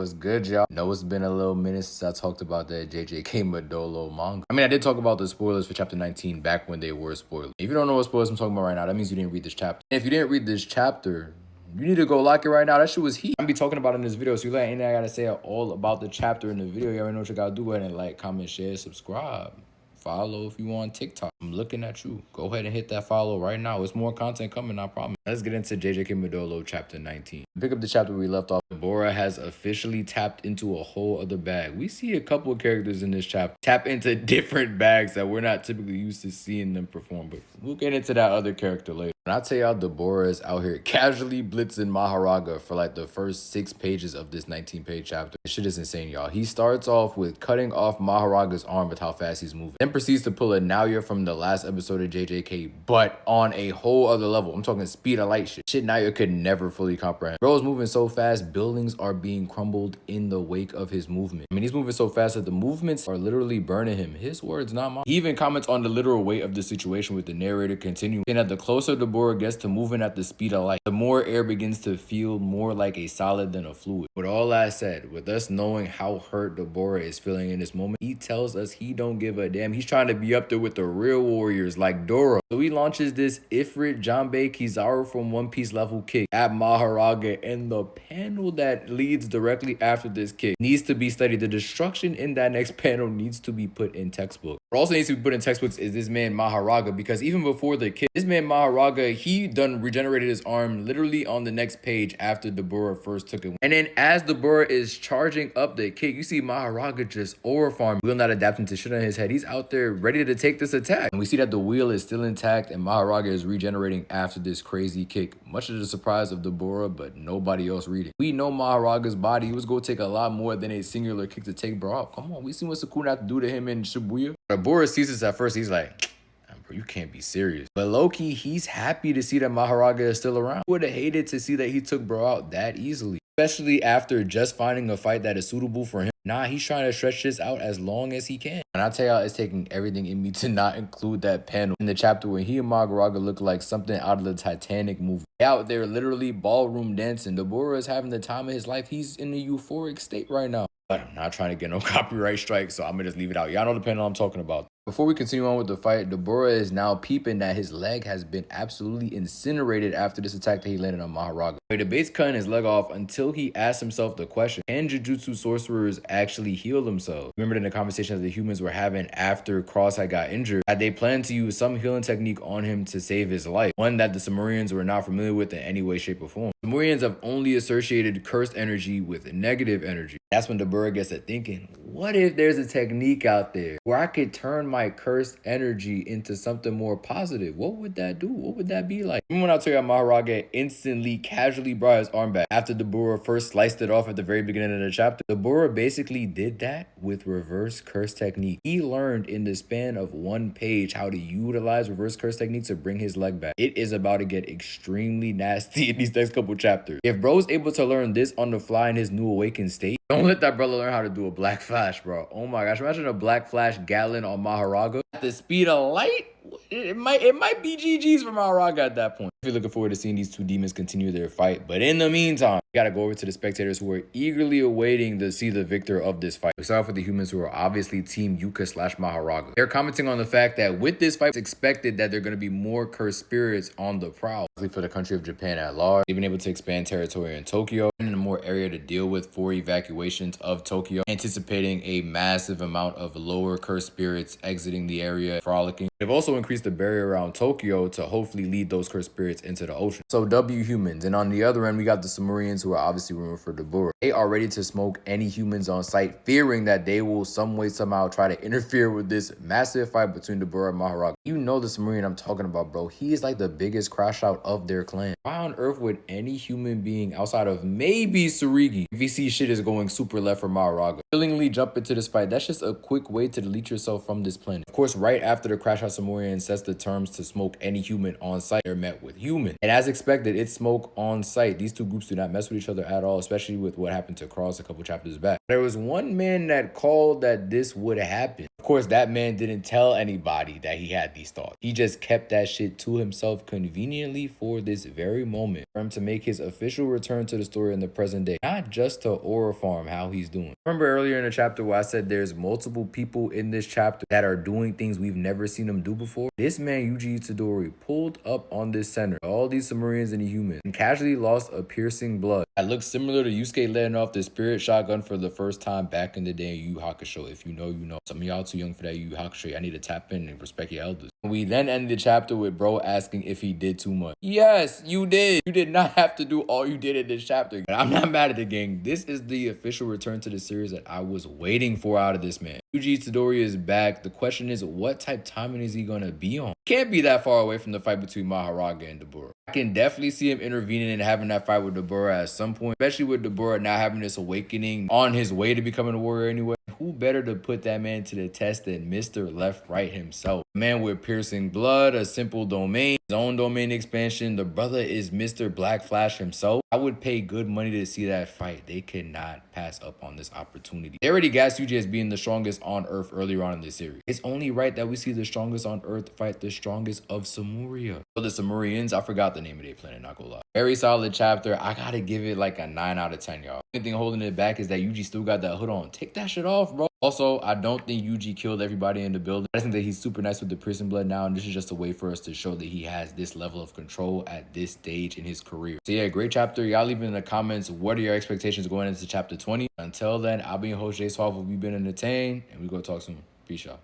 what's good, y'all? Know it's been a little minute since I talked about that JJK Modulo manga. I mean, I did talk about the spoilers for chapter 19 back when they were spoilers. If you don't know what spoilers I'm talking about right now, that means you didn't read this chapter. And if you didn't read this chapter, you need to go lock it right now. That shit was heat. I'm be talking about in this video, so you let anything I gotta say all about the chapter in the video. You already know what you gotta do. Go ahead and like, comment, share, subscribe. Follow if you want TikTok. I'm looking at you. Go ahead and hit that follow right now. It's more content coming, I promise. Let's get into JJK Modulo chapter 19. Pick up the chapter where we left off. Dabura has officially tapped into a whole other bag. We see a couple of characters in this chapter tap into different bags that we're not typically used to seeing them perform, but we'll get into that other character later. And I'll tell y'all, Dabura is out here casually blitzing Mahoraga for like the first 6 pages of this 19-page chapter. This shit is insane, y'all. He starts off with cutting off Mahoraga's arm with how fast he's moving. Then proceeds to pull a Naoya from the last episode of JJK, but on a whole other level. I'm talking speed of light shit. Shit Naoya could never fully comprehend. Bro is moving so fast, buildings are being crumbled in the wake of his movement. I mean, he's moving so fast that the movements are literally burning him. His words, not mine. He even comments on the literal weight of the situation with the narrator continuing, saying that the closer Dabura gets to moving at the speed of light, the more air begins to feel more like a solid than a fluid. With all that said, with us knowing how hurt Dabura is feeling in this moment, he tells us he don't give a damn. He's trying to be up there with the real warriors like Dora. So he launches this Ifrit Janbei Kizaru from One Piece level kick at Mahoraga, and the panel that leads directly after this kick needs to be studied. The destruction in that next panel needs to be put in textbook. What also needs to be put in textbooks is this man Mahoraga, because even before the kick, this man Mahoraga, he done regenerated his arm literally on the next page after Dabura first took it. And then as Dabura is charging up the kick, you see Mahoraga just aura farm, wheel not adapting to shit on his head. He's out there ready to take this attack. And we see that the wheel is still intact and Mahoraga is regenerating after this crazy kick. Much to the surprise of Dabura, but nobody else reading. We know Mahoraga's body, he was going to take a lot more than a singular kick to take bro out. Come on, we seen what Sukuna had to do to him in Shibuya. Dabura sees this at first, he's like, bro, you can't be serious. But low-key, he's happy to see that Mahoraga is still around. Would have hated to see that he took bro out that easily, especially after just finding a fight that is suitable for him. Nah, he's trying to stretch this out as long as he can. And I tell y'all, it's taking everything in me to not include that panel in the chapter where he and Mahoraga look like something out of the Titanic movie. Out there literally ballroom dancing. Dabura is having the time of his life. He's in a euphoric state right now. But I'm not trying to get no copyright strike, so I'm gonna just leave it out. Y'all know the panel I'm talking about. Before we continue on with the fight, Dabura is now peeping that his leg has been absolutely incinerated after this attack that he landed on Mahoraga. He debates cutting his leg off until he asks himself the question, can Jujutsu sorcerers actually heal themselves? Remember in the conversations the humans were having after Cross had got injured, that they planned to use some healing technique on him to save his life, one that the Simurians were not familiar with in any way, shape, or form. Simurians have only associated cursed energy with negative energy. That's when Dabura gets to thinking, what if there's a technique out there where I could turn my cursed energy into something more positive? What would that do? What would that be like? Remember when I told you Mahoraga instantly casually brought his arm back after Dabura first sliced it off at the very beginning of the chapter? Dabura basically did that with reverse curse technique. He learned in the span of 1 page how to utilize reverse curse technique to bring his leg back. It is about to get extremely nasty in these next couple chapters. If bro's able to learn this on the fly in his new awakened state, don't let that brother learn how to do a black flash, bro. Oh my gosh, imagine a black flash Gatlin on Mahoraga at the speed of light. It might be GG's for Mahoraga at that point. If you're looking forward to seeing these two demons continue their fight, but in the meantime, we gotta go over to the spectators who are eagerly awaiting to see the victor of this fight. We start off with the humans who are obviously Team Yuka / Mahoraga. They're commenting on the fact that with this fight, it's expected that there are going to be more cursed spirits on the prowl for the country of Japan at large. They've been able to expand territory in Tokyo and in more area to deal with for evacuations of Tokyo, anticipating a massive amount of lower cursed spirits exiting the area, frolicking. They've also increased the barrier around Tokyo to hopefully lead those cursed spirits into the ocean. So W humans. And on the other end, we got the Simurians who are obviously rumored for Dabura. They are ready to smoke any humans on sight, fearing that they will some way, somehow try to interfere with this massive fight between Dabura and Mahoraga. You know the Simurian I'm talking about, bro. He is like the biggest crash out of their clan. Why on earth would any human being outside of maybe Tsurigi, if he sees shit is going super left for Mahoraga, willingly jump into this fight? That's just a quick way to delete yourself from this planet. Of course, right after the crash out Simurians Simurian sets the terms to smoke any human on sight, they're met with human. And as expected, it's smoke on sight. These two groups do not mess with each other at all, especially with what happened to Cross a couple chapters back. There was one man that called that this would happen. Of course, that man didn't tell anybody that he had these thoughts. He just kept that shit to himself conveniently for this very moment, for him to make his official return to the story in the present day, not just to aura farm how he's doing. Remember earlier in the chapter where I said there's multiple people in this chapter that are doing things we've never seen them do before? This man, Yuji Itadori, pulled up on this center, all these Simurians and humans, and casually lost a piercing blood that looks similar to Yusuke letting off the spirit shotgun for the first time back in the day in Yu Yu Hakusho. If you know, you know. Some of y'all too young for that Yu Yu Hakusho. I need to tap in and respect your elders. We then end the chapter with bro asking if he did too much. Yes, you did. You did not have to do all you did in this chapter. I'm not mad at the gang. This is the official return to the series that I was waiting for out of this man. Yuji Itadori is back. The question is, what type timing is he going to be on? Can't be that far away from the fight between Mahoraga and Dabura. I can definitely see him intervening and having that fight with Dabura at some point, especially with Dabura now having this awakening on his way to becoming a warrior anyway. Who better to put that man to the test than Mr. Left Right himself? A man with piercing blood, a simple domain, his own domain expansion. The brother is Mr. Black Flash himself. I would pay good money to see that fight. They cannot pass up on this opportunity. They already got Yuji as being the strongest on Earth earlier on in this series. It's only right that we see the strongest on Earth fight the strongest of Simuria. So the Simurians, I forgot the name of their planet, not gonna lie. Very solid chapter. I gotta give it like a 9 out of 10, y'all. The only thing holding it back is that Yuji still got that hood on. Take that shit off, bro. Also, I don't think Yuji killed everybody in the building. I think that he's super nice with the prison blood now, and this is just a way for us to show that he has this level of control at this stage in his career. So yeah, great chapter. Y'all leave in the comments, what are your expectations going into chapter 20? Until then, I'll be your host, Jay Swab. We've been entertained, and we go talk soon. Peace, y'all.